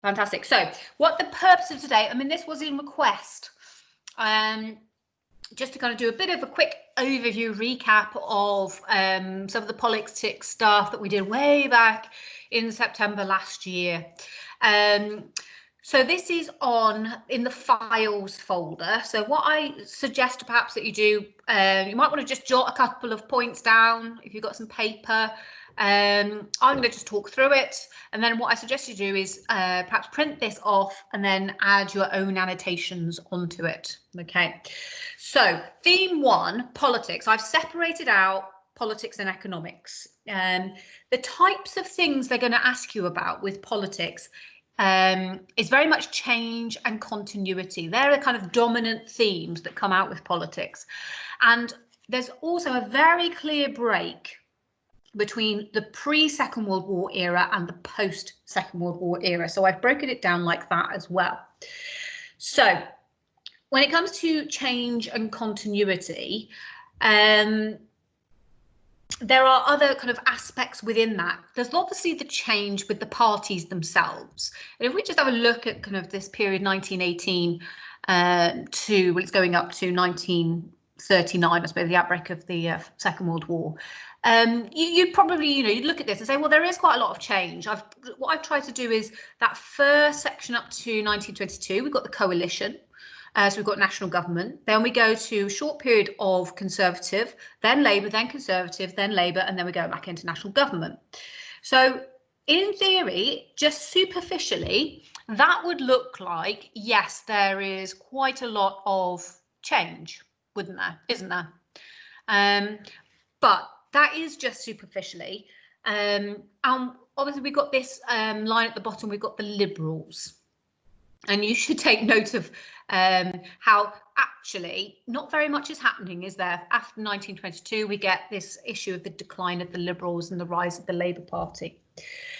Fantastic. So what the purpose of today, I mean, this was in request, just to kind of do a bit of a quick overview recap of some of the politics stuff that we did way back in September last year. So this is in the files folder. So what I suggest perhaps that you do, you might want to just jot a couple of points down if you've got some paper. I'm going to just talk through it, and then what I suggest you do is perhaps print this off and then add your own annotations onto it. Okay, so theme 1, politics. I've separated out politics and economics. The types of things they're going to ask you about with politics is very much change and continuity. They're the kind of dominant themes that come out with politics. And there's also a very clear break between the pre-Second World War era and the post-Second World War era. So I've broken it down like that as well. So when it comes to change and continuity, there are other kind of aspects within that. There's obviously the change with the parties themselves. And if we just have a look at kind of this period 1918 to, well, it's going up to 1939, I suppose, the outbreak of the Second World War. You'd probably, you'd look at this and say, well, there is quite a lot of change. What I've tried to do is that first section up to 1922, we've got the coalition. So we've got national government, then we go to a short period of Conservative, then Labour, then Conservative, then Labour, and then we go back into national government. So in theory, just superficially, that would look like, yes, there is quite a lot of change, wouldn't there? Isn't there? But that is just superficially. And obviously we've got this line at the bottom, we've got the Liberals. And you should take note of how actually not very much is happening, is there? After 1922, we get this issue of the decline of the Liberals and the rise of the Labour Party.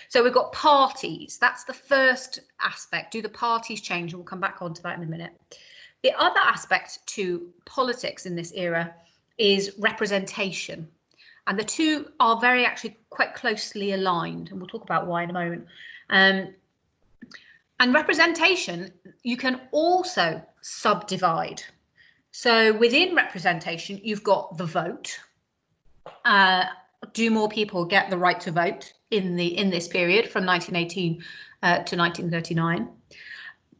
So we've got parties. That's the first aspect. Do the parties change? And we'll come back onto that in a minute. The other aspect to politics in this era is representation. And the two are actually quite closely aligned. And we'll talk about why in a moment. And representation, you can also subdivide. So within representation, you've got the vote. Do more people get the right to vote in this period from 1918 to 1939?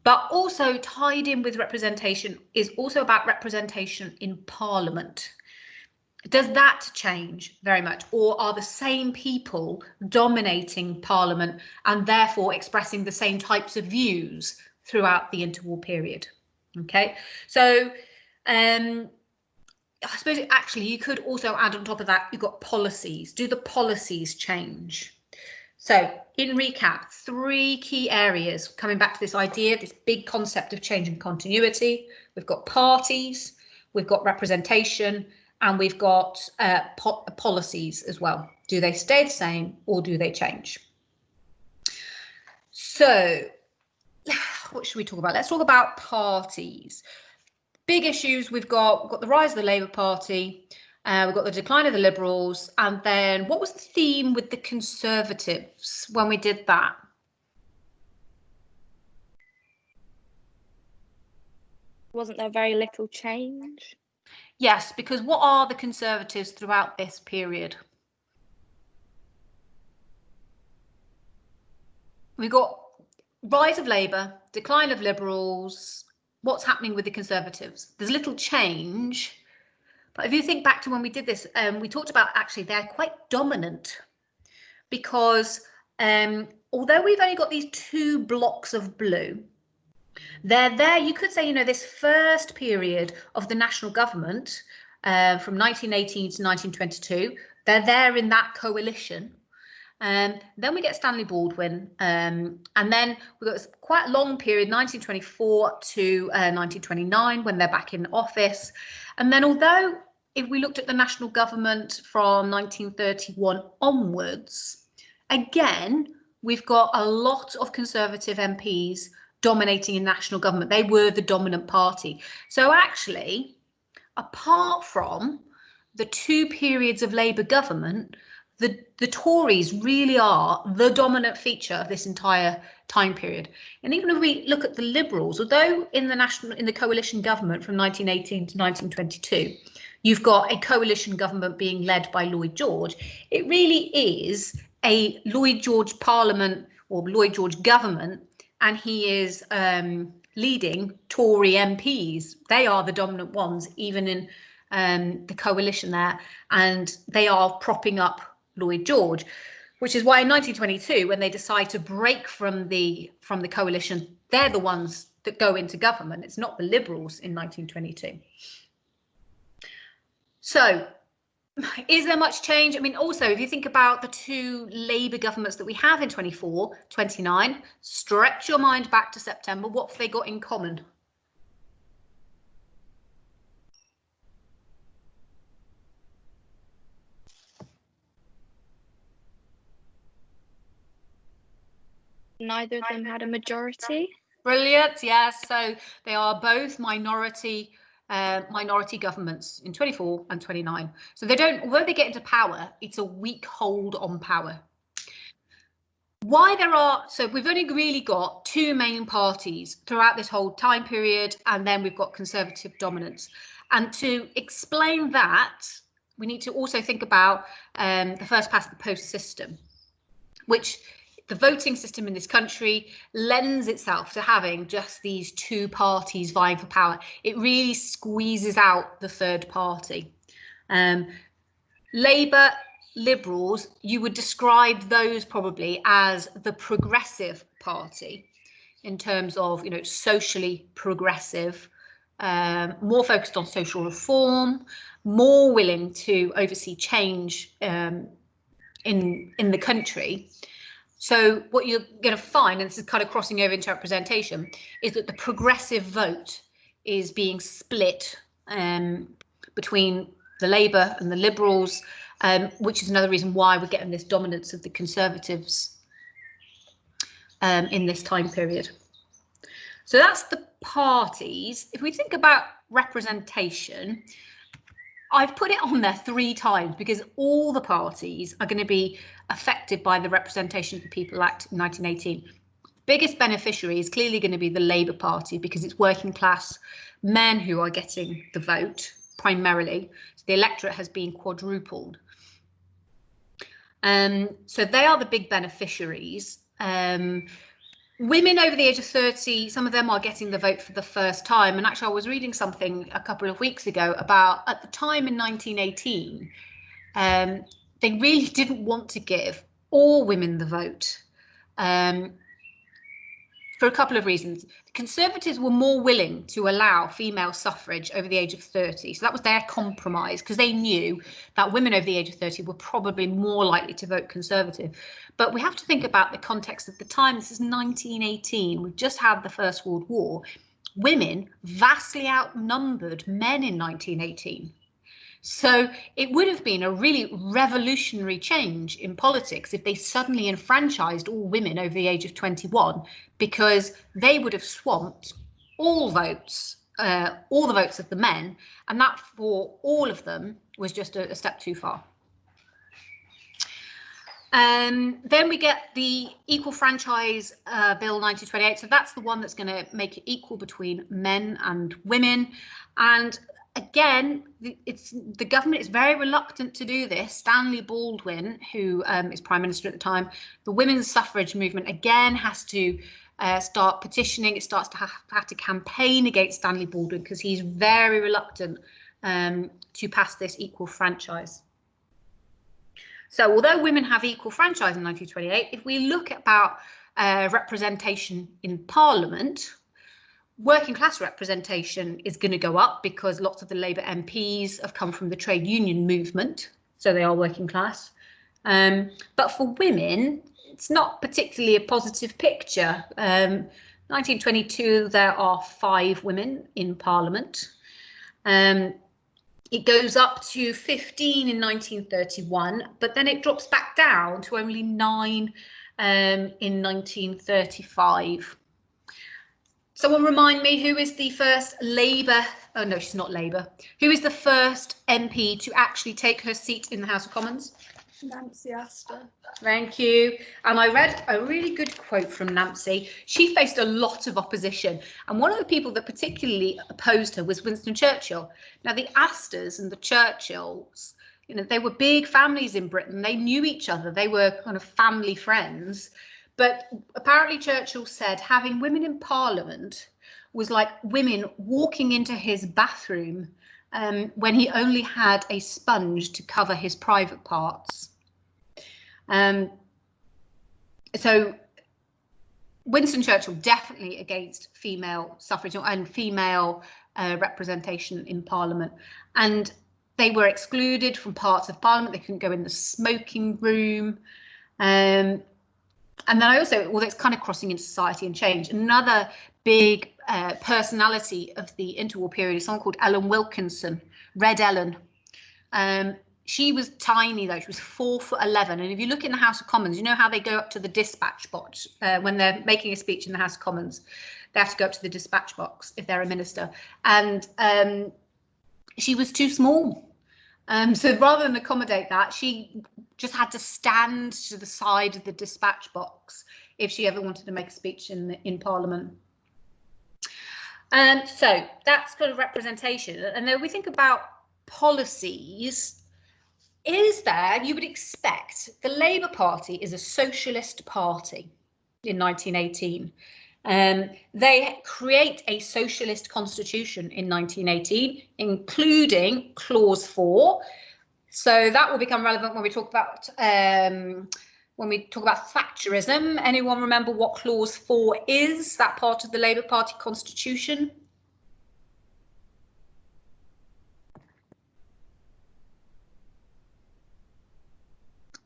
But also tied in with representation is also about representation in Parliament. Does that change very much, or are the same people dominating Parliament and therefore expressing the same types of views throughout the interwar period? Okay, so I suppose actually you could also add on top of that, you've got policies. Do the policies change? So in recap, 3 key areas coming back to this idea, this big concept of change and continuity. We've got parties, we've got representation, and we've got policies as well. Do they stay the same or do they change? So what should we talk about? Let's talk about parties. Big issues, we've got the rise of the Labour Party, we've got the decline of the Liberals, and then what was the theme with the Conservatives when we did that? Wasn't there very little change? Yes, because what are the Conservatives throughout this period? We've got rise of Labour, decline of Liberals. What's happening with the Conservatives? There's little change. But if you think back to when we did this, we talked about actually they're quite dominant because although we've only got these 2 blocks of blue, they're there, you could say, this first period of the national government from 1918 to 1922, they're there in that coalition. Then we get Stanley Baldwin, and then we've got this quite a long period, 1924 to 1929, when they're back in office. And then although if we looked at the national government from 1931 onwards, again, we've got a lot of Conservative MPs dominating in national government. They were the dominant party. So actually, apart from the 2 periods of Labour government, the Tories really are the dominant feature of this entire time period. And even if we look at the Liberals, although in the coalition government from 1918 to 1922, you've got a coalition government being led by Lloyd George, it really is a Lloyd George Parliament or Lloyd George government, and he is leading Tory MPs. They are the dominant ones, even in the coalition there, and they are propping up Lloyd George, which is why in 1922, when they decide to break from the coalition, they're the ones that go into government. It's not the Liberals in 1922. So is there much change? I mean, also, if you think about the two Labour governments that we have in 24, 29, stretch your mind back to September, what have they got in common? Neither of them had a majority. Brilliant, yes. So they are both minority governments in 24 and 29. So they don't, although they get into power, it's a weak hold on power. Why there are, so we've only really got two main parties throughout this whole time period, and then we've got Conservative dominance. And to explain that, we need to also think about the first past the post system, which the voting system in this country lends itself to having just these two parties vying for power. It really squeezes out the third party. Labour, Liberals, you would describe those probably as the progressive party in terms of, you know, socially progressive, more focused on social reform, more willing to oversee change in the country. So what you're going to find, and this is kind of crossing over into representation, is that the progressive vote is being split between the Labour and the Liberals, which is another reason why we're getting this dominance of the Conservatives in this time period. So that's the parties. If we think about representation, I've put it on there 3 times because all the parties are going to be affected by the Representation of the People Act 1918. Biggest beneficiary is clearly going to be the Labour Party because it's working class men who are getting the vote primarily. So the electorate has been quadrupled. So they are the big beneficiaries. Women over the age of 30, some of them are getting the vote for the first time. And actually, I was reading something a couple of weeks ago about at the time in 1918, they really didn't want to give all women the vote for a couple of reasons. The Conservatives were more willing to allow female suffrage over the age of 30. So that was their compromise because they knew that women over the age of 30 were probably more likely to vote Conservative. But we have to think about the context of the time. This is 1918. We've just had the First World War. Women vastly outnumbered men in 1918. So it would have been a really revolutionary change in politics if they suddenly enfranchised all women over the age of 21, because they would have swamped all votes, all the votes of the men, and that for all of them was just a step too far. Then we get the Equal Franchise Bill 1928. So that's the one that's going to make it equal between men and women. And again, the government is very reluctant to do this. Stanley Baldwin, who is Prime Minister at the time, the women's suffrage movement again has to start petitioning. It starts to have to campaign against Stanley Baldwin because he's very reluctant to pass this equal franchise. So although women have equal franchise in 1928, if we look at about representation in Parliament, working class representation is going to go up because lots of the Labour MPs have come from the trade union movement, so they are working class. But for women, it's not particularly a positive picture. 1922, there are 5 women in Parliament. It goes up to 15 in 1931, but then it drops back down to only 9 in 1935. Someone remind me, who is the first Labour, oh no, she's not Labour, who is the first MP to actually take her seat in the House of Commons? Nancy Astor. Thank you. And I read a really good quote from Nancy. She faced a lot of opposition, and one of the people that particularly opposed her was Winston Churchill. Now, the Astors and the Churchills, you know, they were big families in Britain. They knew each other. They were kind of family friends. But apparently Churchill said having women in Parliament was like women walking into his bathroom when he only had a sponge to cover his private parts. So Winston Churchill definitely against female suffrage and female representation in Parliament, and they were excluded from parts of Parliament. They couldn't go in the smoking room, and then I also, well, it's kind of crossing into society and change. Another big personality of the interwar period is someone called Ellen Wilkinson, Red Ellen. She was tiny though, she was 4'11", and if you look in the House of Commons, you know how they go up to the dispatch box when they're making a speech in the House of Commons. They have to go up to the dispatch box if they're a minister, and she was too small. So rather than accommodate that, she just had to stand to the side of the dispatch box if she ever wanted to make a speech in Parliament. So that's kind of representation. And then we think about policies. Is there, you would expect, the Labour Party is a socialist party in 1918. They create a socialist constitution in 1918, including Clause 4. So that will become relevant when we talk about Thatcherism. Anyone remember what Clause 4 is? That part of the Labour Party constitution?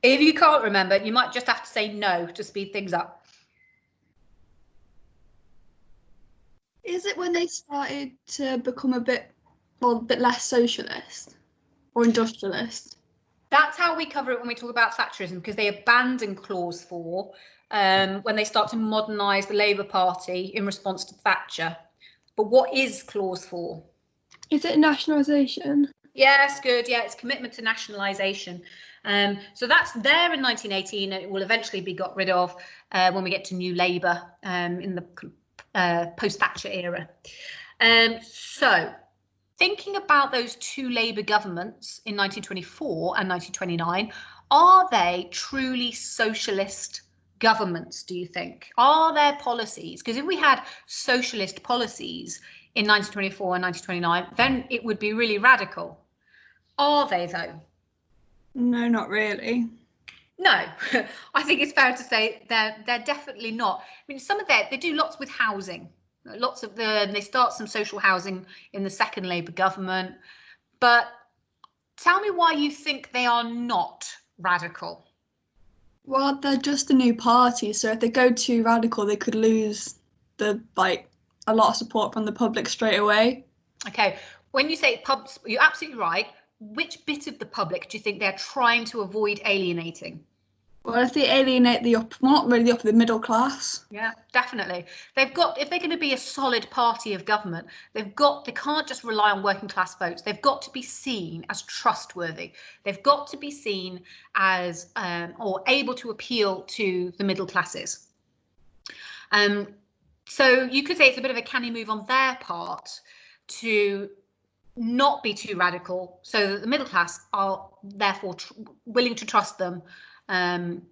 If you can't remember, you might just have to say no to speed things up. Is it when they started to become a bit less socialist or industrialist? That's how we cover it when we talk about Thatcherism, because they abandon Clause 4 when they start to modernise the Labour Party in response to Thatcher. But what is Clause 4? Is it nationalisation? Yes, good. Yeah, it's commitment to nationalisation. So that's there in 1918, and it will eventually be got rid of when we get to New Labour in the post-Thatcher era. So thinking about those two Labour governments in 1924 and 1929, are they truly socialist governments, do you think? Are their policies, because if we had socialist policies in 1924 and 1929, then it would be really radical. Are they though? No, not really. No, I think it's fair to say they're definitely not. I mean, some of they do lots with housing. They start some social housing in the second Labour government. But tell me why you think they are not radical. Well, they're just a new party, so if they go too radical, they could lose a lot of support from the public straight away. Okay, when you say you're absolutely right. Which bit of the public do you think they're trying to avoid alienating? Well, if they alienate not really the upper, the middle class. Yeah, definitely. If they're going to be a solid party of government, they can't just rely on working class votes. They've got to be seen as trustworthy. They've got to be seen as or able to appeal to the middle classes. So you could say it's a bit of a canny move on their part to not be too radical, so that the middle class are therefore willing to trust them and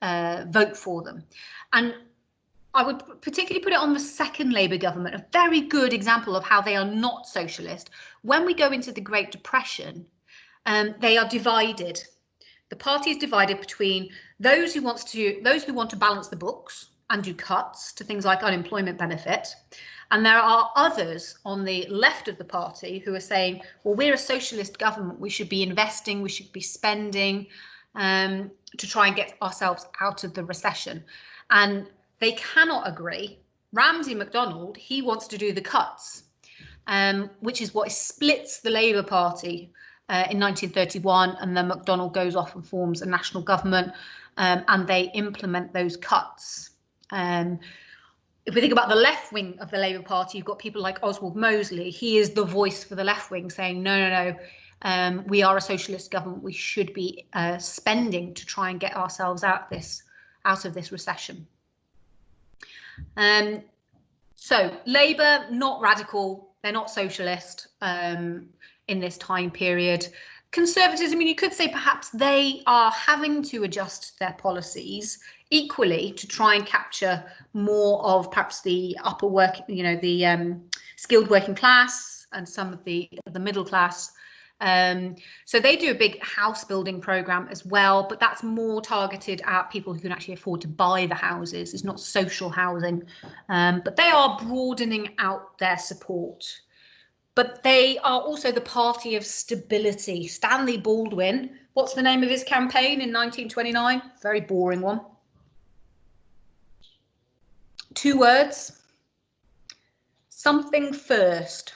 vote for them. And I would particularly put it on the second Labour government, a very good example of how they are not socialist. When we go into the Great Depression, they are divided. The party is divided between those who want to balance the books and do cuts to things like unemployment benefit. And there are others on the left of the party who are saying, well, we're a socialist government. We should be investing. We should be spending to try and get ourselves out of the recession. And they cannot agree. Ramsay MacDonald, he wants to do the cuts, which is what splits the Labour Party in 1931. And then MacDonald goes off and forms a national government and they implement those cuts. If we think about the left wing of the Labour Party, you've got people like Oswald Mosley. He is the voice for the left wing saying, no, we are a socialist government. We should be spending to try and get ourselves out of this recession. So Labour, not radical, they're not socialist in this time period. Conservatives, I mean, you could say perhaps they are having to adjust their policies equally to try and capture more of perhaps the upper work, you know, the skilled working class and some of the middle class. So they do a big house building program as well, but that's more targeted at people who can actually afford to buy the houses. It's not social housing, but they are broadening out their support. But they are also the party of stability. Stanley Baldwin, what's the name of his campaign in 1929? Very boring one. 2 words. Something first.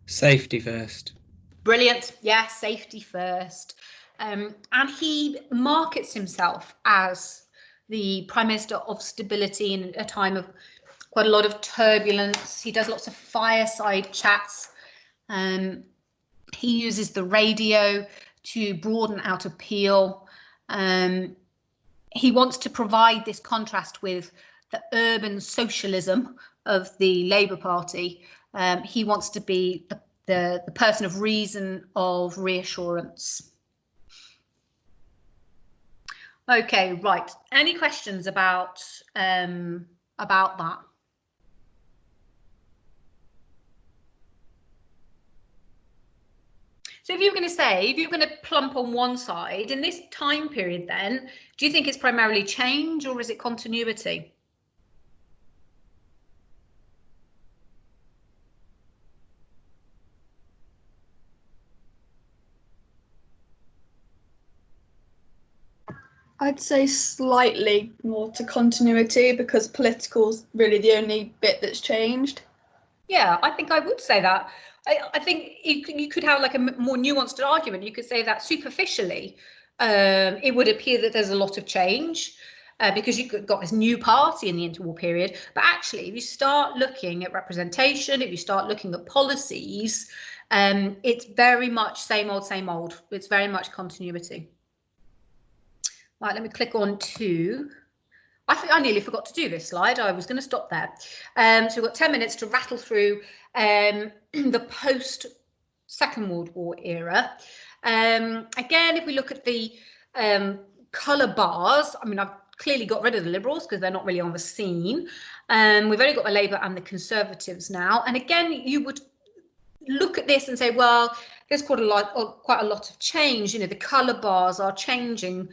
Safety first. Brilliant. Yeah, safety first. And he markets himself as the Prime Minister of stability in a time of quite a lot of turbulence. He does lots of fireside chats. He uses the radio to broaden out appeal. He wants to provide this contrast with the urban socialism of the Labour Party. He wants to be the person of reason, of reassurance. Okay, right. Any questions about that? So if you're going to say, if you're going to plump on one side, in this time period then, do you think it's primarily change or is it continuity? I'd say slightly more to continuity because political's really the only bit that's changed. Yeah, I think I would say that. I think you could have like a more nuanced argument. You could say that superficially, it would appear that there's a lot of change because you've got this new party in the interwar period. But actually, if you start looking at representation, if you start looking at policies, it's very much same old, same old. It's very much continuity. Right, let me click on to. I think I nearly forgot to do this slide. I was going to stop there. So we've got 10 minutes to rattle through the post-Second World War era. Again, if we look at the colour bars, I mean, I've clearly got rid of the Liberals because they're not really on the scene. We've only got the Labour and the Conservatives now. And again, you would look at this and say, well, there's quite a lot of change. You know, the colour bars are changing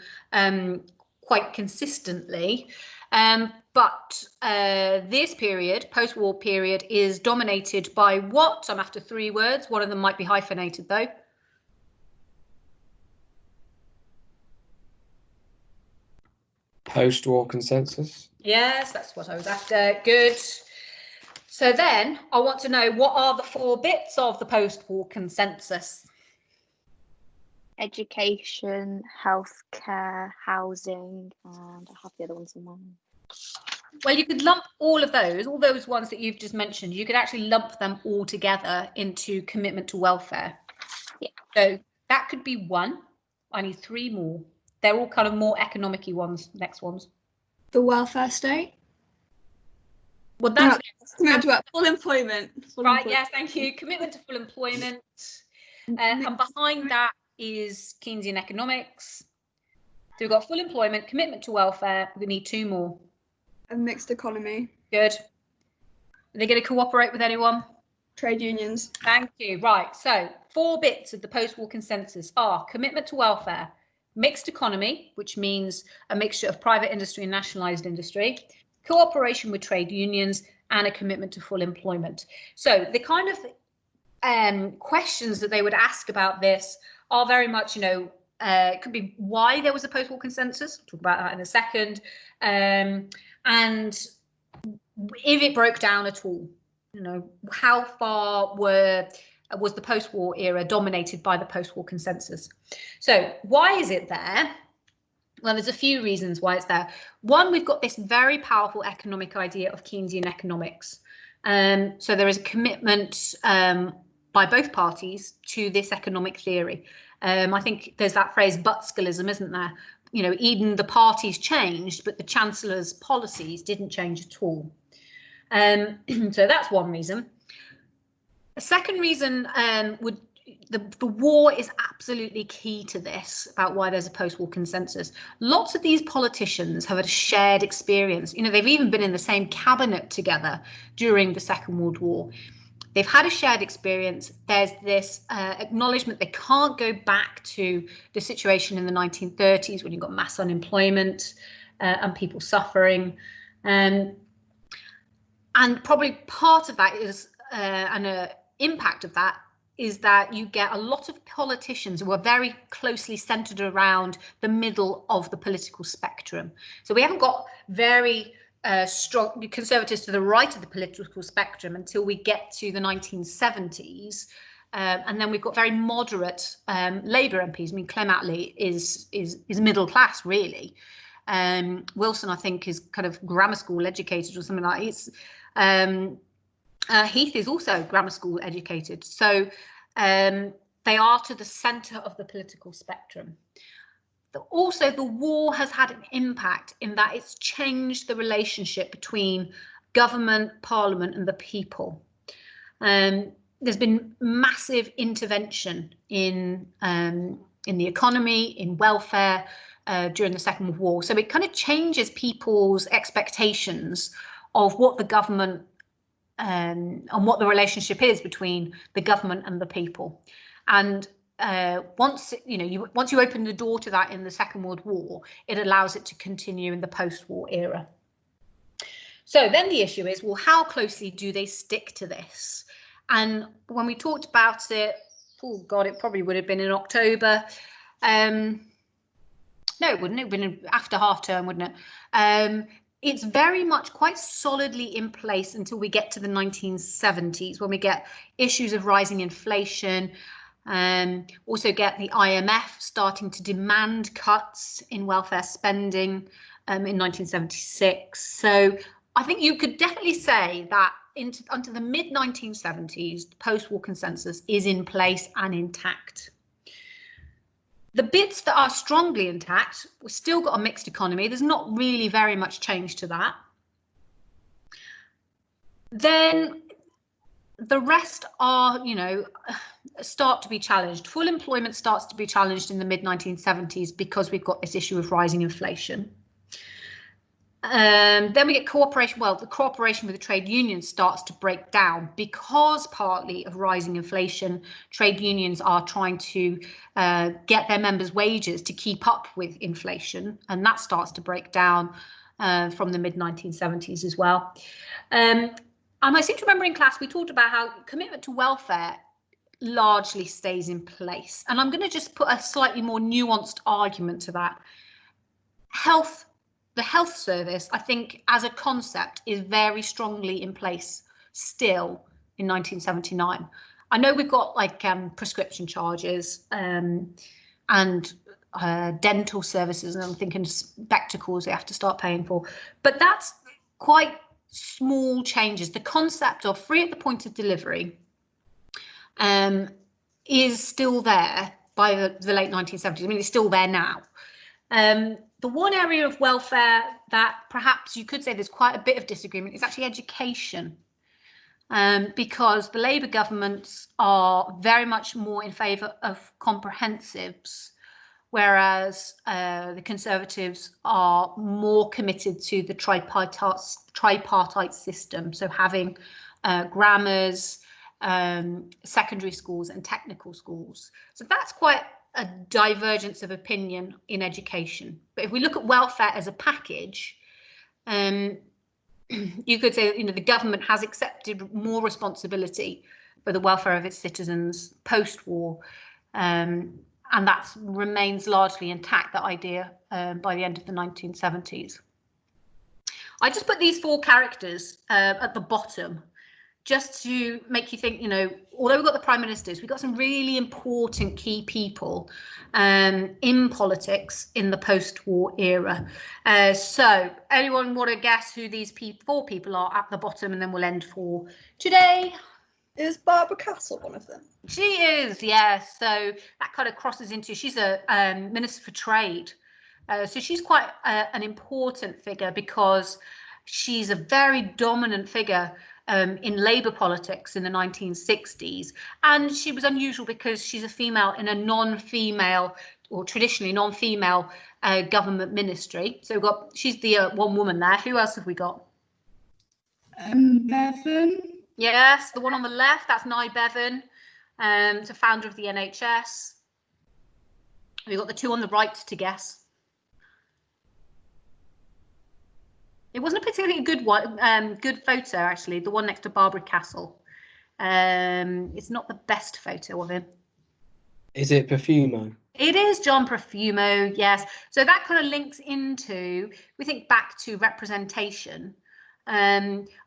quite consistently. But this period, post-war period, is dominated by what? I'm after 3 words. One of them might be hyphenated, though. Post-war consensus. Yes, that's what I was after. Good. So then I want to know, what are the 4 bits of the post-war consensus? Education, healthcare, housing, and I have the other one somewhere. Well, you could lump all those ones that you've just mentioned, you could actually lump them all together into commitment to welfare. Yeah. So that could be 1. I need 3 more. They're all kind of more economic-y ones, next ones. The welfare state. Well, that's commitment to full employment. Right, yes, thank you. Commitment to full employment. And behind that is Keynesian economics. So we've got full employment, commitment to welfare. We need 2 more. A mixed economy. Good. Are they going to cooperate with anyone? Trade unions. Thank you. Right, so 4 bits of the post-war consensus are commitment to welfare, mixed economy, which means a mixture of private industry and nationalised industry, cooperation with trade unions, and a commitment to full employment. So the kind of questions that they would ask about this are very much, you know, it could be why there was a post-war consensus. We'll talk about that in a second. And if it broke down at all, you know, how far was the post-war era dominated by the post-war consensus? So why is it there? Well, there's a few reasons why it's there. One, we've got this very powerful economic idea of Keynesian economics. So there is a commitment by both parties to this economic theory. I think there's that phrase Butskellism, isn't there? You know, even the parties changed, but the Chancellor's policies didn't change at all. So that's one reason. A second reason would the war is absolutely key to this, about why there's a post-war consensus. Lots of these politicians have a shared experience. You know, they've even been in the same cabinet together during the Second World War. They've had a shared experience. There's this acknowledgement they can't go back to the situation in the 1930s when you've got mass unemployment and people suffering. And probably part of that is, an impact of that is that you get a lot of politicians who are very closely centred around the middle of the political spectrum. So we haven't got very strong conservatives to the right of the political spectrum until we get to the 1970s, and then we've got very moderate Labour MPs. I mean, Clem Attlee is middle class, really. Wilson, I think, is kind of grammar school educated or something like that. Heath is also grammar school educated. So they are to the centre of the political spectrum. Also, the war has had an impact in that it's changed the relationship between government, parliament and the people. There's been massive intervention in the economy, in welfare during the Second World War. So it kind of changes people's expectations of what the government and what the relationship is between the government and the people. And once you open the door to that in the Second World War, it allows it to continue in the post-war era. So then the issue is, well, how closely do they stick to this? And when we talked about it, oh God, it probably would have been in October. No, it wouldn't. It would have been after half term, wouldn't it? It's very much quite solidly in place until we get to the 1970s, when we get issues of rising inflation. Also get the IMF starting to demand cuts in welfare spending in 1976. So I think you could definitely say that until the mid-1970s, the post-war consensus is in place and intact. The bits that are strongly intact, we've still got a mixed economy. There's not really very much change to that. Then the rest are, start to be challenged. Full employment starts to be challenged in the mid-1970s because we've got this issue of rising inflation. Then we get cooperation. Well, the cooperation with the trade unions starts to break down because partly of rising inflation. Trade unions are trying to get their members' wages to keep up with inflation, and that starts to break down from the mid-1970s as well. And I seem to remember in class we talked about how commitment to welfare largely stays in place. And I'm going to just put a slightly more nuanced argument to that. The health service, I think, as a concept, is very strongly in place still in 1979. I know we've got like prescription charges and dental services, and I'm thinking spectacles they have to start paying for, but that's quite small changes. The concept of free at the point of delivery is still there by the late 1970s. I mean, it's still there now. The one area of welfare that perhaps you could say there's quite a bit of disagreement is actually education, because the Labour governments are very much more in favour of comprehensives, whereas the Conservatives are more committed to the tripartite system, so having grammars, secondary schools and technical schools. So that's quite a divergence of opinion in education. But if we look at welfare as a package, you could say, the government has accepted more responsibility for the welfare of its citizens post-war, and that remains largely intact, that idea, by the end of the 1970s. I just put these four characters at the bottom just to make you think, although we've got the prime ministers, we've got some really important key people in politics in the post-war era. So anyone want to guess who these four people are at the bottom, and then we'll end for today? Is Barbara Castle one of them? She is, yes. So that kind of crosses into, she's a Minister for Trade. So she's quite an important figure because she's a very dominant figure in Labour politics in the 1960s. And she was unusual because she's a female in a non-female or traditionally non-female government ministry. So she's the one woman there. Who else have we got? Bevan. Yes, the one on the left, that's Nye Bevan, the founder of the NHS. We've got the two on the right to guess. It wasn't a particularly good one, good photo actually. The one next to Barbara Castle. It's not the best photo of him. Is it Profumo? It is John Profumo, yes. So that kind of links into, we think back to representation.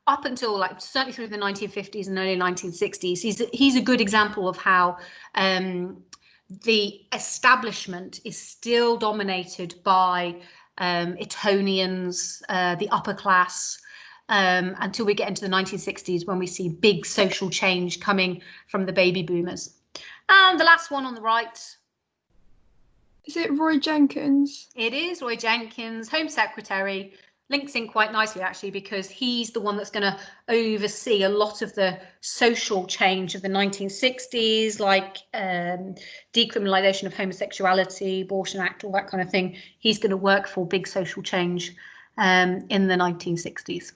Up until certainly through the 1950s and early 1960s, he's a good example of how the establishment is still dominated by Etonians, the upper class, until we get into the 1960s when we see big social change coming from the baby boomers. And the last one on the right. Is it Roy Jenkins? It is Roy Jenkins, Home Secretary. Links in quite nicely actually because he's the one that's going to oversee a lot of the social change of the 1960s, like decriminalisation of homosexuality, Abortion Act, all that kind of thing. He's going to work for big social change in the 1960s.